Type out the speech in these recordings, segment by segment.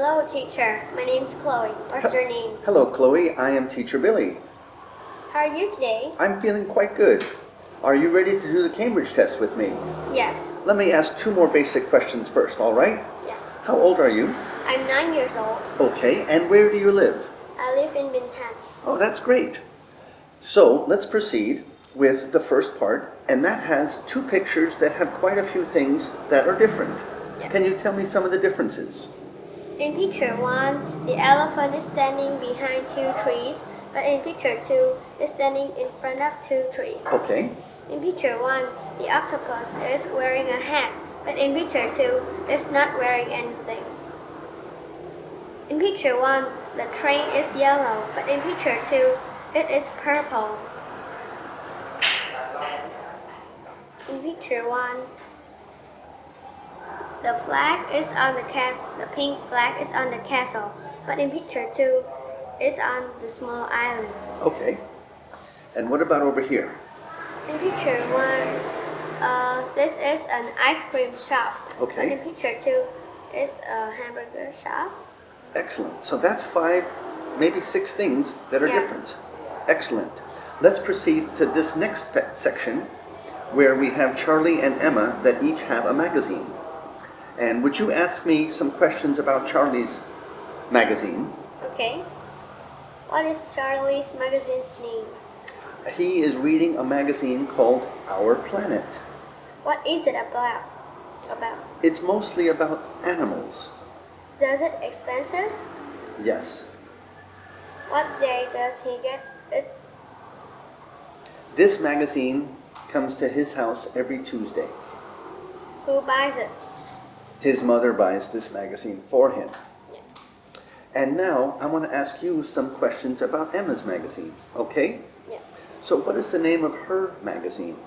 Hello, teacher. My name's Chloe. What's your name? Hello, Chloe. I am Teacher Billy. How are you today? I'm feeling quite good. Are you ready to do the Cambridge test with me? Yes. Let me ask 2 more basic questions first, all right? Yeah. How old are you? I'm 9 years old. Okay, and where do you live? I live in Bintan. Oh, that's great. So, let's proceed with the first part, and that has 2 pictures that have quite a few things that are different. Yeah. Can you tell me some of the differences? In picture 1, the elephant is standing behind 2 trees, but in picture 2, it's standing in front of 2 trees. Okay. In picture 1, the octopus is wearing a hat, but in picture 2, it's not wearing anything. In picture 1, the train is yellow, but in picture 2, it is purple. In picture 1, the flag is on the pink flag is on the castle, but in picture 2, it's on the small island. Okay. And what about over here? In picture 1, this is an ice cream shop. Okay. But in picture 2, it's a hamburger shop. Excellent. So that's 5, maybe 6 things that are Yeah. different. Excellent. Let's proceed to this next section where we have Charlie and Emma that each have a magazine. And would you ask me some questions about Charlie's magazine? Okay. What is Charlie's magazine's name? He is reading a magazine called Our Planet. What is it about? It's mostly about animals. Does it expensive? Yes. What day does he get it? This magazine comes to his house every Tuesday. Who buys it? His mother buys this magazine for him. Yeah. And now I want to ask you some questions about Emma's magazine, okay? Yeah. So what is the name of her magazine?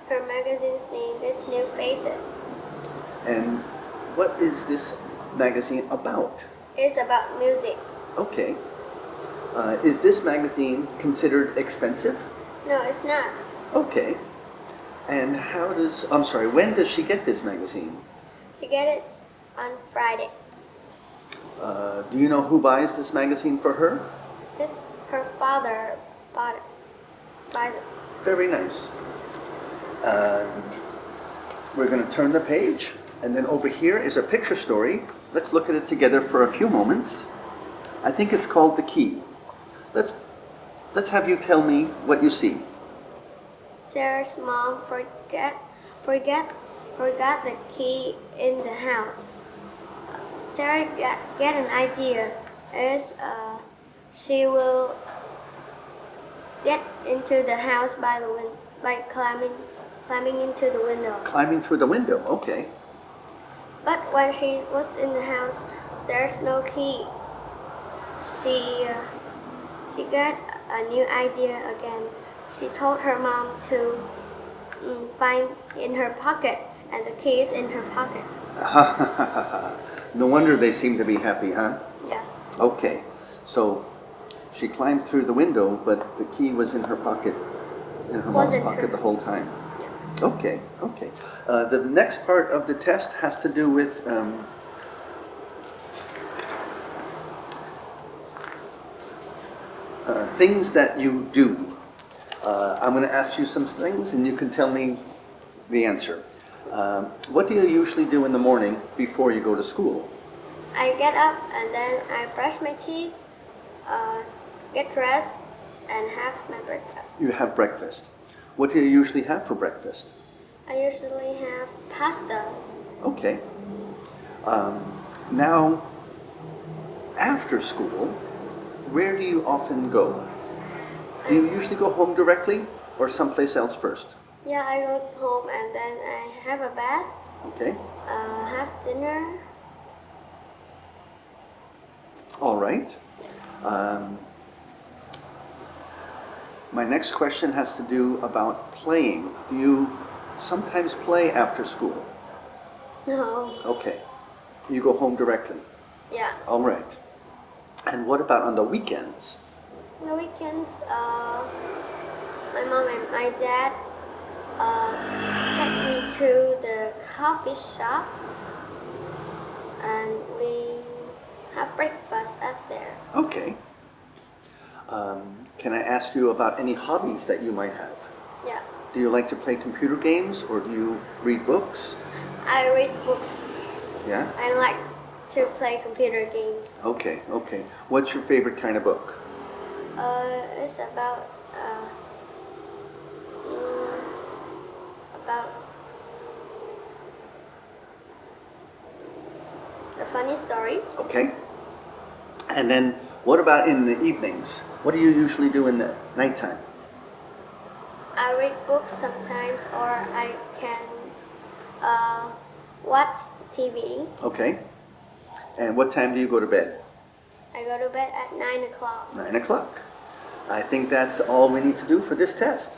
Her magazine's name is New Faces. And what is this magazine about? It's about music. Okay. Is this magazine considered expensive? No, it's not. Okay. And when does she get this magazine? She get it on Friday. Do you know who buys this magazine for her? Her father buys it. Very nice. We're going to turn the page, and then over here is a picture story. Let's look at it together for a few moments. I think it's called The Key. Let's have you tell me what you see. Sarah's mom forgot the key in the house. Sarah get an idea. She will get into the house by climbing into the window. Climbing through the window, okay. But when she was in the house, there's no key. She got a new idea again. She told her mom to find in her pocket, and the key is in her pocket. No wonder they seem to be happy, huh? Yeah. Okay, so she climbed through the window, but the key was in her pocket, in her mom's pocket the whole time. Yeah. Okay. The next part of the test has to do with things that you do. I'm going to ask you some things, and you can tell me the answer. What do you usually do in the morning before you go to school? I get up and then I brush my teeth, get dressed, and have my breakfast. You have breakfast. What do you usually have for breakfast? I usually have pasta. Okay. Now, after school, where do you often go? Do you usually go home directly or someplace else first? Yeah, I go home and then I have a bath. Okay. Have dinner. All right. My next question has to do about playing. Do you sometimes play after school? No. Okay. You go home directly? Yeah. All right. And what about on the weekends? On the weekends, my mom and my dad take me to the coffee shop, and we ask you about any hobbies that you might have. Yeah. Do you like to play computer games or do you read books? I read books. Yeah? I like to play computer games. Okay, okay. What's your favorite kind of book? It's about the funny stories. Okay. And then what about in the evenings? What do you usually do in the nighttime? I read books sometimes, or I can watch TV. Okay. And what time do you go to bed? I go to bed at 9 o'clock. 9 o'clock. I think that's all we need to do for this test.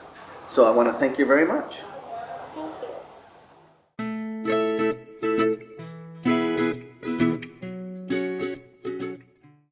So I want to thank you very much.